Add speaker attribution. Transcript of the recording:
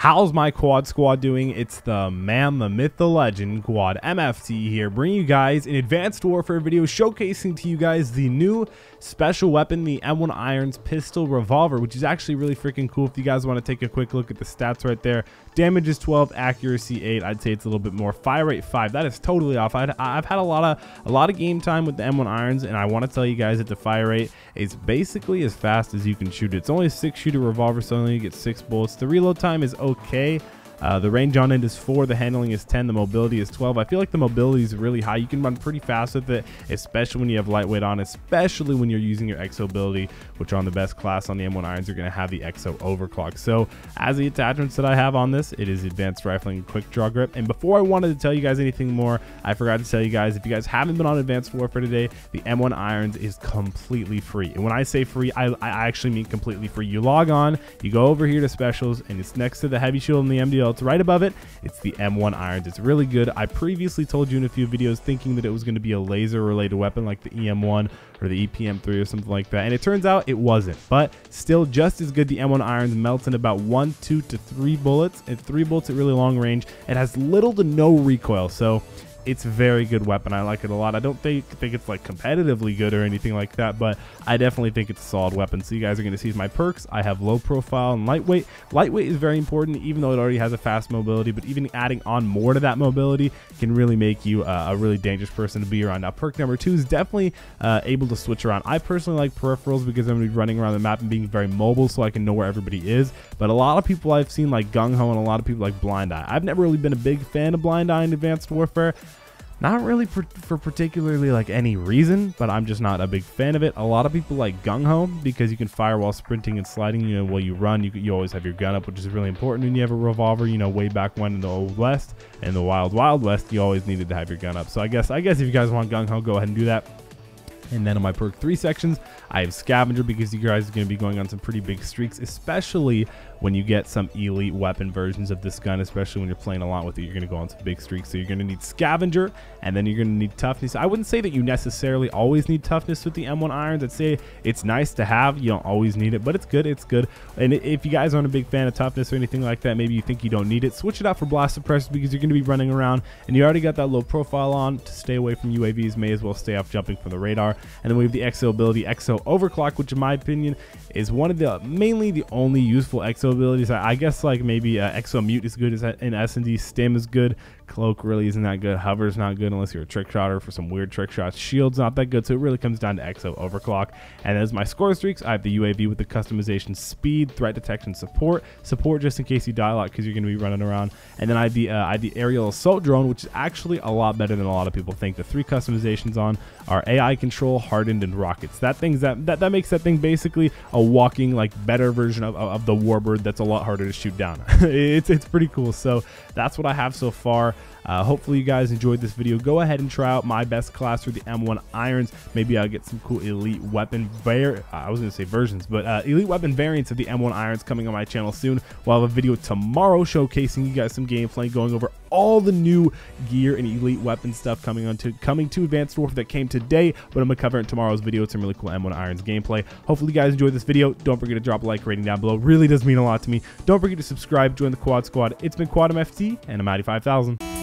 Speaker 1: How's my quad squad doing? It's the man, the myth, the legend, Quadmft here, bringing you guys an Advanced Warfare video showcasing to you guys the new special weapon, the M1 IRONS pistol revolver, which is actually really freaking cool. If you guys want to take a quick look at the stats right there, damage is 12, accuracy 8. I'd say it's a little bit more. Fire rate 5. That is totally off. I've had a lot of game time with the M1 IRONS, and I want to tell you guys that the fire rate is basically as fast as you can shoot it. It's only a 6-shooter revolver, so only you get 6 bullets. The reload time is okay. The range on it is 4, the handling is 10, the mobility is 12. I feel like the mobility is really high. You can run pretty fast with it, especially when you have lightweight on, especially when you're using your XO ability, which on the best class on the M1 IRONS, you're going to have the XO overclock. So as the attachments that I have on this, it is advanced rifling and quick draw grip. And before I wanted to tell you guys anything more, I forgot to tell you guys, if you guys haven't been on Advanced Warfare today, the M1 IRONS is completely free. And when I say free, I actually mean completely free. You log on, you go over here to specials, and it's next to the heavy shield and the MDL. It's right above it. It's the M1 IRONS. It's really good. I previously told you in a few videos thinking that it was going to be a laser related weapon like the EM1 or the EPM3 or something like that, and it turns out it wasn't, but still just as good. The M1 IRONS melts in about 1, 2 to 3 bullets, and 3 bullets at really long range. It has little to no recoil, so it's a very good weapon. I like it a lot. I don't think it's like competitively good or anything like that, but I definitely think it's a solid weapon. So you guys are going to see my perks. I have low profile and lightweight. Lightweight is very important, even though it already has a fast mobility, but even adding on more to that mobility can really make you a really dangerous person to be around. Now, perk number 2 is definitely able to switch around. I personally like peripherals because I'm going to be running around the map and being very mobile so I can know where everybody is, but a lot of people I've seen like Gung Ho and a lot of people like Blind Eye. I've never really been a big fan of Blind Eye in Advanced Warfare. Not really for particularly like any reason, but I'm just not a big fan of it. A lot of people like Gung Ho because you can fire while sprinting and sliding. You know, while you run, you always have your gun up, which is really important when you have a revolver. You know, way back when in the Old West and the Wild West, you always needed to have your gun up. So I guess if you guys want Gung Ho, go ahead and do that. And then on my perk 3 sections, I have Scavenger because you guys are going to be going on some pretty big streaks, especially when you get some elite weapon versions of this gun, especially when you're playing a lot with it. You're going to go on some big streaks, so you're going to need Scavenger, and then you're going to need Toughness. I wouldn't say that you necessarily always need Toughness with the M1 IRONS. I'd say it's nice to have. You don't always need it, but it's good. It's good. And if you guys aren't a big fan of Toughness or anything like that, maybe you think you don't need it, switch it out for Blast Suppressor because you're going to be running around, and you already got that low profile on to stay away from UAVs. May as well stay off jumping from the radar. And then we have the XO ability, XO Overclock, which in my opinion is one of the mainly the only useful XO abilities. I guess like maybe XO Mute is good in S&D, Stim is good, Cloak really isn't that good, Hover's not good unless you're a trick shotter for some weird trick shots, Shield's not that good, so it really comes down to XO Overclock. And as my score streaks, I have the UAV with the customization, speed, threat detection, support just in case you die a lot because you're going to be running around, and then I have the aerial assault drone, which is actually a lot better than a lot of people think. The 3 customizations on are AI control, hardened, and rockets. That makes that thing basically a walking like better version of the Warbird that's a lot harder to shoot down. it's pretty cool. So that's what I have so far. Hopefully you guys enjoyed this video. Go ahead and try out my best class for the M1 IRONS. Maybe I'll get some cool elite weapon versions, but elite weapon variants of the M1 IRONS coming on my channel soon. We'll have a video tomorrow showcasing you guys some gameplay, going over all the new gear and elite weapon stuff coming to Advanced Warfare that came today, but I'm gonna cover it in tomorrow's video. It's some really cool M1 IRONS gameplay. Hopefully you guys enjoyed this video. Don't forget to drop a like rating down below. It really does mean a lot to me. Don't forget to subscribe, join the Quad Squad. It's been Quadmft, and I'm Addy 5000.